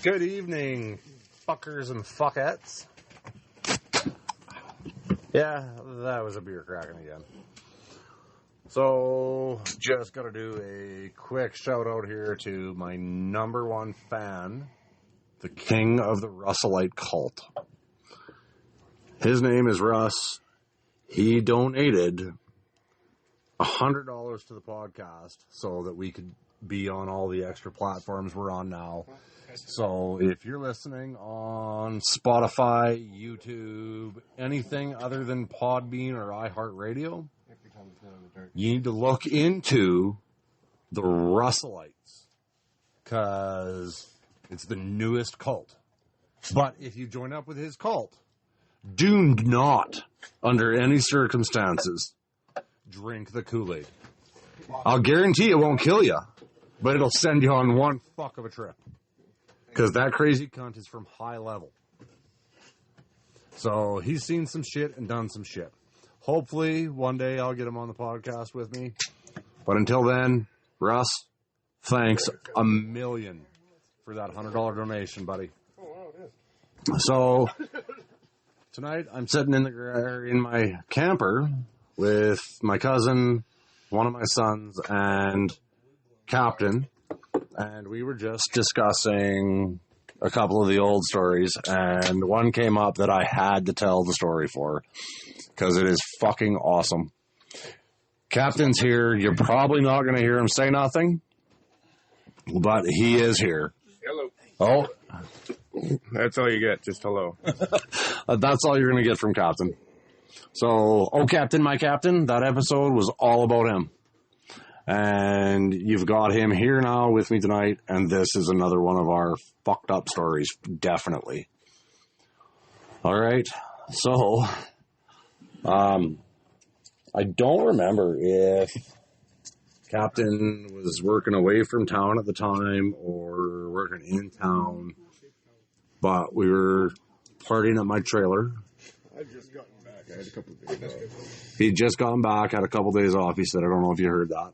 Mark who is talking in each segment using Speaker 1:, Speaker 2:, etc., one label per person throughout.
Speaker 1: Good evening, fuckers and fuckettes. Yeah, that was a beer cracking again. So, just gotta do a quick shout out here to my number one fan, the king of the Russellite cult. His name is Russ. He donated $100 to the podcast so that we could be on all the extra platforms we're on now. So if you're listening on Spotify, YouTube, anything other than Podbean or iHeartRadio, you need to look into the Russellites because it's the newest cult. But if you join up with his cult, do not, under any circumstances, drink the Kool-Aid. I'll guarantee it won't kill you, but it'll send you on one fuck of a trip. Because that crazy cunt is from high level. So he's seen some shit and done some shit. Hopefully, one day I'll get him on the podcast with me. But until then, Russ, thanks a million for that $100 donation, buddy. So tonight I'm sitting in my camper with my cousin, one of my sons, and Captain. And we were just discussing a couple of the old stories, and one came up that I had to tell the story for, because it is fucking awesome. Captain's here. You're probably not going to hear him say nothing, but he is here.
Speaker 2: Hello.
Speaker 1: Oh.
Speaker 2: That's all you get, just hello.
Speaker 1: That's all you're going to get from Captain. So, oh, Captain, my Captain, that episode was all about him. And you've got him here now with me tonight, and this is another one of our fucked up stories, definitely. All right, so, I don't remember if Captain was working away from town at the time or working in town, but we were partying at my trailer.
Speaker 2: I've just gotten back. I had a couple of days off.
Speaker 1: He'd just gotten back, had a couple days off, he said. I don't know if you heard that.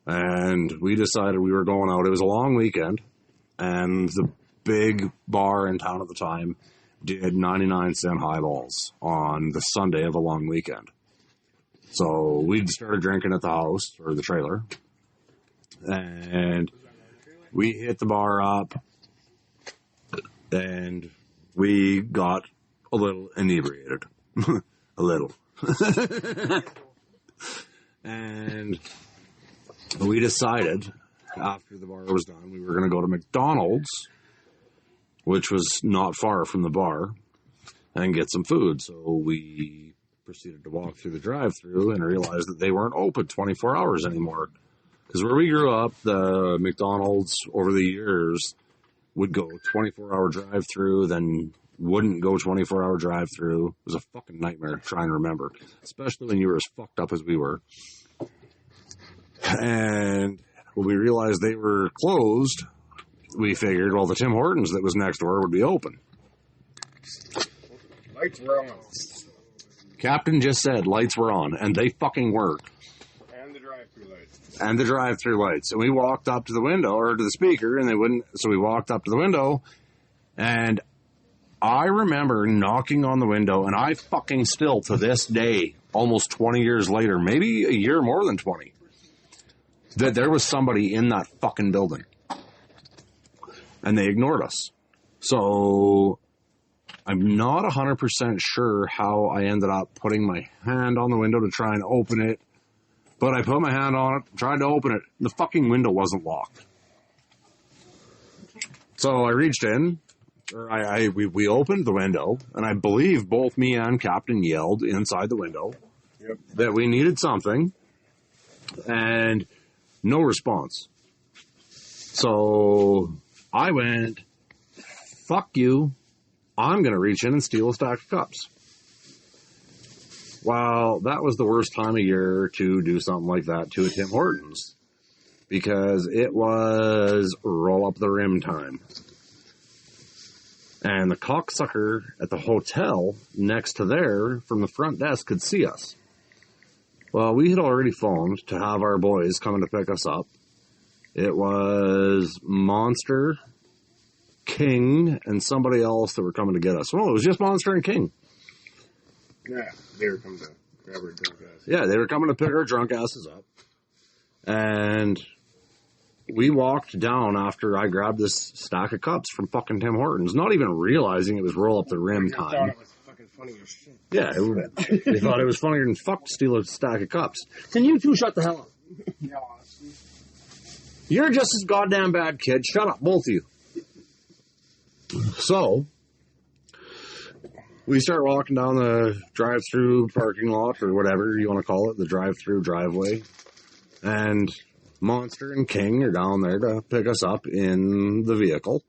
Speaker 1: And we decided we were going out. It was a long weekend, and the big bar in town at the time did 99-cent highballs on the Sunday of a long weekend. So we'd started drinking at the house, or the trailer, and we hit the bar up, and we got a little inebriated. A little. And we decided, after the bar was done, we were going to go to McDonald's, which was not far from the bar, and get some food. So we proceeded to walk through the drive-thru and realized that they weren't open 24 hours anymore. Because where we grew up, the McDonald's over the years would go 24-hour drive-thru, then wouldn't go 24-hour drive-thru. It was a fucking nightmare to try and remember, especially when you were as fucked up as we were. And when we realized they were closed, we figured, well, the Tim Hortons that was next door would be open.
Speaker 2: Lights were on.
Speaker 1: Captain just said lights were on, and they fucking were.
Speaker 2: And the drive-thru lights.
Speaker 1: And the drive-thru lights. And we walked up to the window, or to the speaker, and they wouldn't, so we walked up to the window, and I remember knocking on the window, and I fucking still, to this day, almost 20 years later, maybe a year more than 20, that there was somebody in that fucking building. And they ignored us. So I'm not 100% sure how I ended up putting my hand on the window to try and open it. But I put my hand on it, tried to open it. The fucking window wasn't locked. So I reached in, or we opened the window, and I believe both me and Captain yelled inside the window that we needed something. And no response. So I went, fuck you, I'm going to reach in and steal a stack of cups. Well, that was the worst time of year to do something like that to a Tim Hortons, because it was roll up the rim time. And the cocksucker at the hotel next to there from the front desk could see us. Well, we had already phoned to have our boys coming to pick us up. It was Monster, King and somebody else that were coming to get us. Well, it was just Monster and King.
Speaker 2: Yeah, they were coming to grab our drunk ass.
Speaker 1: Yeah, they were coming to pick our drunk asses up. And we walked down after I grabbed this stack of cups from fucking Tim Hortons, not even realizing it was roll up the rim
Speaker 2: I thought
Speaker 1: time.
Speaker 2: it was fucking funny as shit.
Speaker 1: Yeah, they thought it was funnier than fuck to steal a stack of cups. Can you two shut the hell up?
Speaker 2: Yeah,
Speaker 1: You're just as goddamn bad, kid. Shut up, both of you. So, we start walking down the drive-through parking lot, or whatever you want to call it, the drive-through driveway. And Monster and King are down there to pick us up in the vehicle.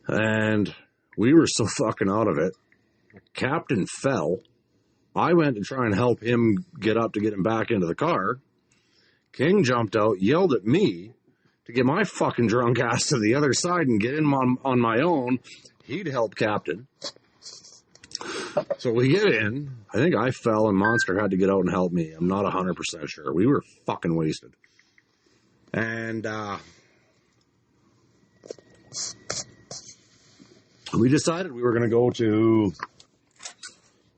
Speaker 1: And we were so fucking out of it. Captain fell. I went to try and help him get up to get him back into the car. King jumped out, yelled at me to get my fucking drunk ass to the other side and get in on my own. He'd help Captain. So we get in. I think I fell and Monster had to get out and help me. I'm not 100% sure. We were fucking wasted. And we decided we were going to go to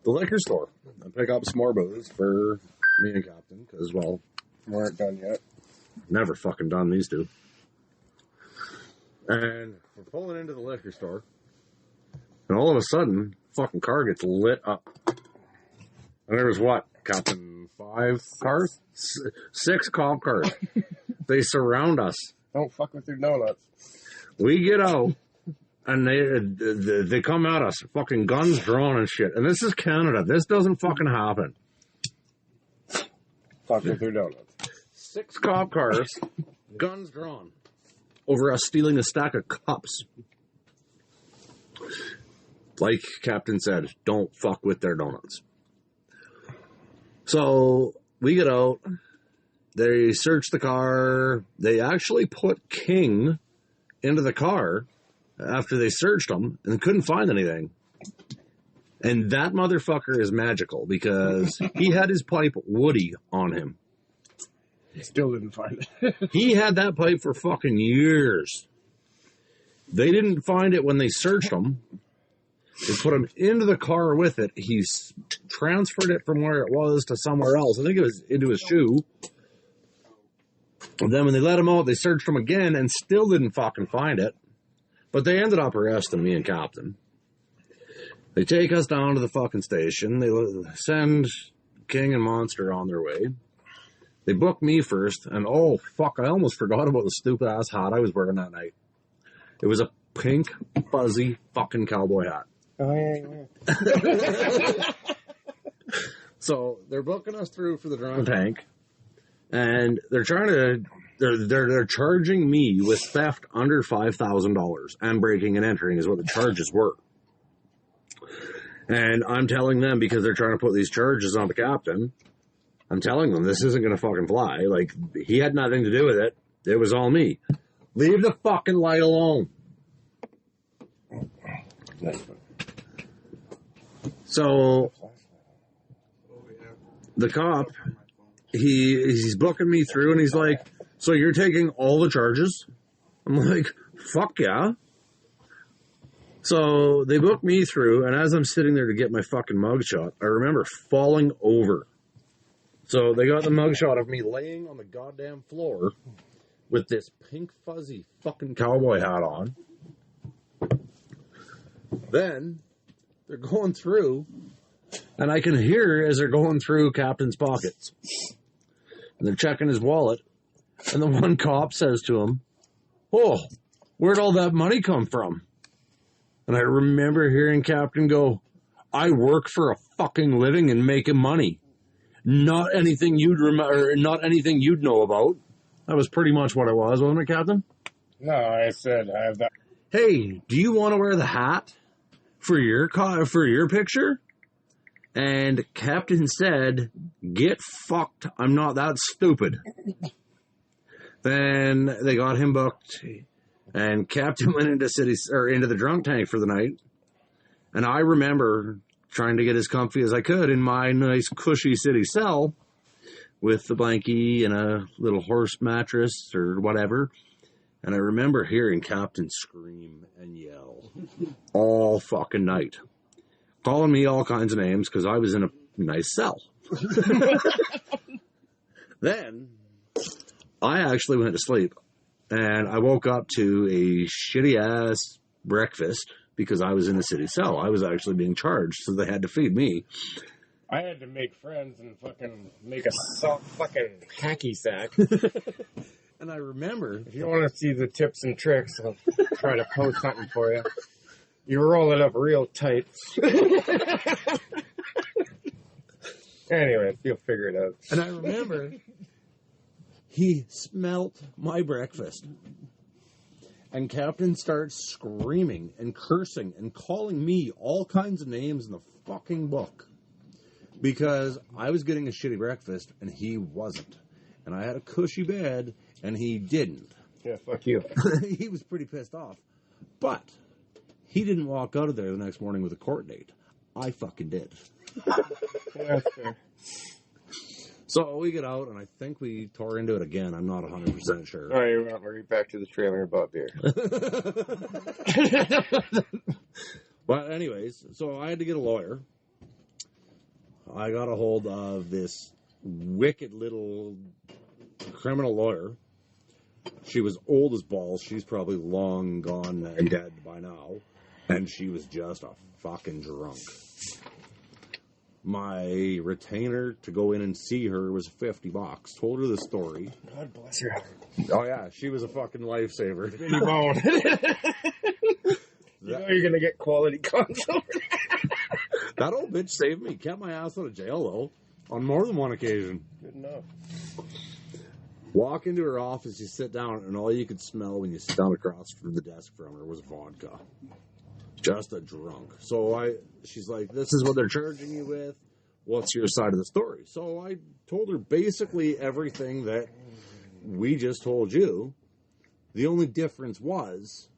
Speaker 1: the liquor store and pick up some more booze for me and Captain. Because, well,
Speaker 2: we weren't done yet.
Speaker 1: never fucking done these two. And we're pulling into the liquor store. And all of a sudden, fucking car gets lit up. And there was what, Captain? 5 cars? 6 cop cars. They surround us.
Speaker 2: Don't fuck with your donuts.
Speaker 1: We get out, and they come at us, fucking guns drawn and shit. And this is Canada. This doesn't fucking happen.
Speaker 2: Fuck with your donuts.
Speaker 1: 6 cop cars, guns drawn, over us stealing a stack of cups. Like Captain said, don't fuck with their donuts. So we get out. They search the car. They actually put King into the car after they searched him and couldn't find anything. And that motherfucker is magical because he had his pipe Woody on him.
Speaker 2: Still didn't find it.
Speaker 1: He had that pipe for fucking years. They didn't find it when they searched him. They put him into the car with it. He's transferred it from where it was to somewhere else. I think it was into his shoe. And then when they let him out, they searched him again and still didn't fucking find it. But they ended up arresting me and Captain. They take us down to the fucking station. They send King and Monster on their way. They book me first. And oh, fuck, I almost forgot about the stupid-ass hat I was wearing that night. It was a pink, fuzzy fucking cowboy hat.
Speaker 2: Oh, yeah.
Speaker 1: So they're booking us through for the drunk tank, and they're trying to they're charging me with theft under $5,000 and breaking and entering is what the charges were. And I'm telling them, because they're trying to put these charges on the captain, I'm telling them this isn't going to fucking fly. Like, he had nothing to do with it. It was all me. Leave the fucking light alone. So the cop, he's booking me through, and he's like, so you're taking all the charges? I'm like, fuck yeah. So they booked me through, and as I'm sitting there to get my fucking mugshot, I remember falling over. So they got the mugshot of me laying on the goddamn floor with this pink fuzzy fucking cowboy hat on. Then they're going through, and I can hear as they're going through Captain's pockets. And they're checking his wallet, and the one cop says to him, "Oh, where'd all that money come from?" And I remember hearing Captain go, "I work for a fucking living and making money. Not anything you'd remember, not anything you'd know about." That was pretty much what it was, wasn't it, Captain?
Speaker 2: No, I said I have that.
Speaker 1: Hey, do you want to wear the hat for your picture? And Captain said, "Get fucked. I'm not that stupid." Then they got him booked, and Captain went into the drunk tank for the night. And I remember trying to get as comfy as I could in my nice cushy city cell with the blankie and a little horse mattress or whatever. And I remember hearing Captain scream and yell all fucking night, calling me all kinds of names because I was in a nice cell. Then I actually went to sleep, and I woke up to a shitty-ass breakfast because I was in a city cell. I was actually being charged, so they had to feed me.
Speaker 3: I had to make friends and fucking make a fucking hacky sack.
Speaker 1: And I remember...
Speaker 3: If you want to see the tips and tricks, I'll try to post something for you. You roll it up real tight. Anyway, you'll figure it out.
Speaker 1: And I remember he smelt my breakfast. And Captain starts screaming and cursing and calling me all kinds of names in the fucking book. Because I was getting a shitty breakfast and he wasn't. And I had a cushy bed and he didn't.
Speaker 3: Yeah, fuck you.
Speaker 1: He was pretty pissed off. But he didn't walk out of there the next morning with a court date. I fucking did.
Speaker 3: Yeah, that's fair.
Speaker 1: So we get out, and I think we tore into it again. I'm not 100% sure.
Speaker 3: All right, we're right back to the trailer and bought beer.
Speaker 1: But anyways, so I had to get a lawyer. I got a hold of this wicked little criminal lawyer. She was old as balls. She's probably long gone and dead by now. And she was just a fucking drunk. My retainer to go in and see her was $50. Told her the story.
Speaker 3: God bless her.
Speaker 1: Oh yeah, she was a fucking lifesaver.
Speaker 3: Skinny bone. You know you're gonna get quality console.
Speaker 1: That old bitch saved me. Kept my ass out of jail though, on more than one occasion.
Speaker 3: Good enough.
Speaker 1: Walk into her office, you sit down, and all you could smell when you sit down across from the desk from her was vodka. Just a drunk. So she's like, this is what they're charging you with. What's your side of the story? So I told her basically everything that we just told you. The only difference was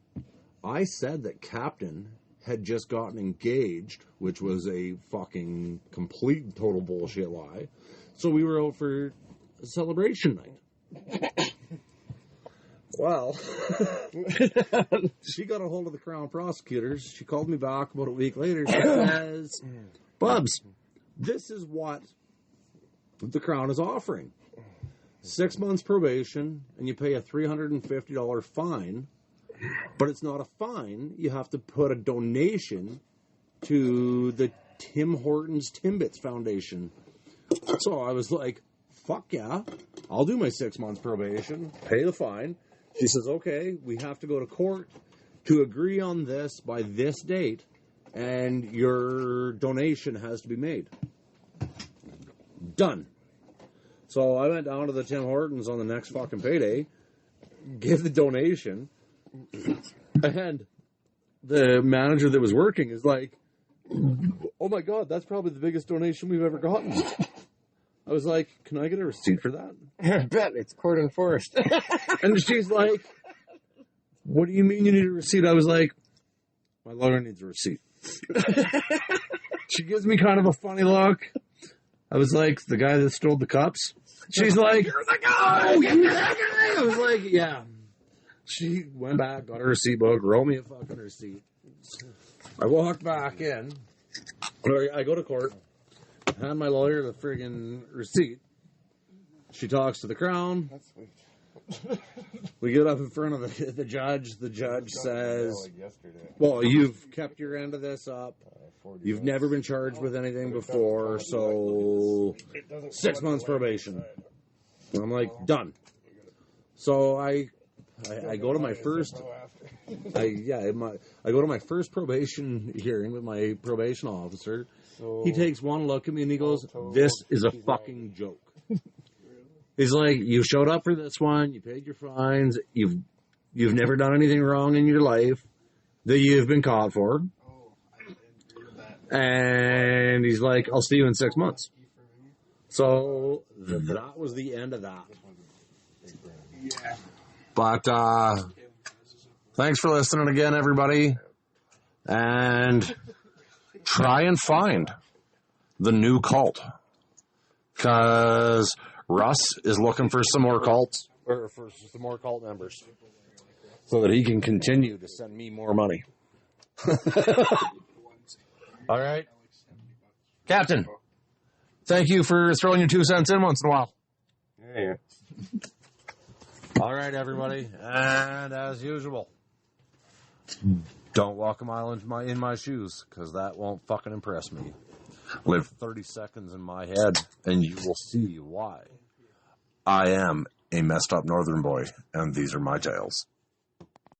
Speaker 1: I said that Captain had just gotten engaged, which was a fucking complete and total bullshit lie. So we were out for a celebration night. Well, she got a hold of the Crown prosecutors. She called me back about a week later. She says, Bubs, this is what the Crown is offering. 6 months probation, and you pay a $350 fine. But it's not a fine. You have to put a donation to the Tim Hortons Timbits Foundation. So I was like, fuck yeah, I'll do my 6 months probation, pay the fine. She says, okay, we have to go to court to agree on this by this date, and your donation has to be made. Done. So I went down to the Tim Hortons on the next fucking payday, gave the donation, and the manager that was working is like, oh my God, that's probably the biggest donation we've ever gotten. I was like, can I get a receipt for that?
Speaker 3: I bet it's court enforced.
Speaker 1: And she's like, what do you mean you need a receipt? I was like, my lawyer needs a receipt. She gives me kind of a funny look. I was like, the guy that stole the cups? She's like, you're the guy! You're that guy! I was like, yeah. She went back, got her receipt book, wrote me a fucking receipt. I walked back in. I go to court. Hand my lawyer the friggin' receipt. She talks to the Crown.
Speaker 3: That's sweet.
Speaker 1: We get up in front of the judge. The judge says, well, you've kept your end of this up. You've never been charged with anything before, so 6 months probation. And I'm like, done. So I go to my first... I go to my first probation hearing with my probation officer. He takes one look at me and he goes, this is a fucking joke. He's like, you showed up for this one, you paid your fines, you've never done anything wrong in your life that you've been caught for. And he's like, I'll see you in 6 months. So that was the end of that. But thanks for listening again, everybody. And try and find the new cult. Because Russ is looking for some more cults, or for some more cult members. so that he can continue to send me more money. All right. Captain, thank you for throwing your 2 cents in once in a while.
Speaker 3: Yeah.
Speaker 1: All right, everybody. And as usual, don't walk a mile in my shoes, because that won't fucking impress me. Live 30 seconds in my head, and you will see why. I am a messed up northern boy, and these are my tales.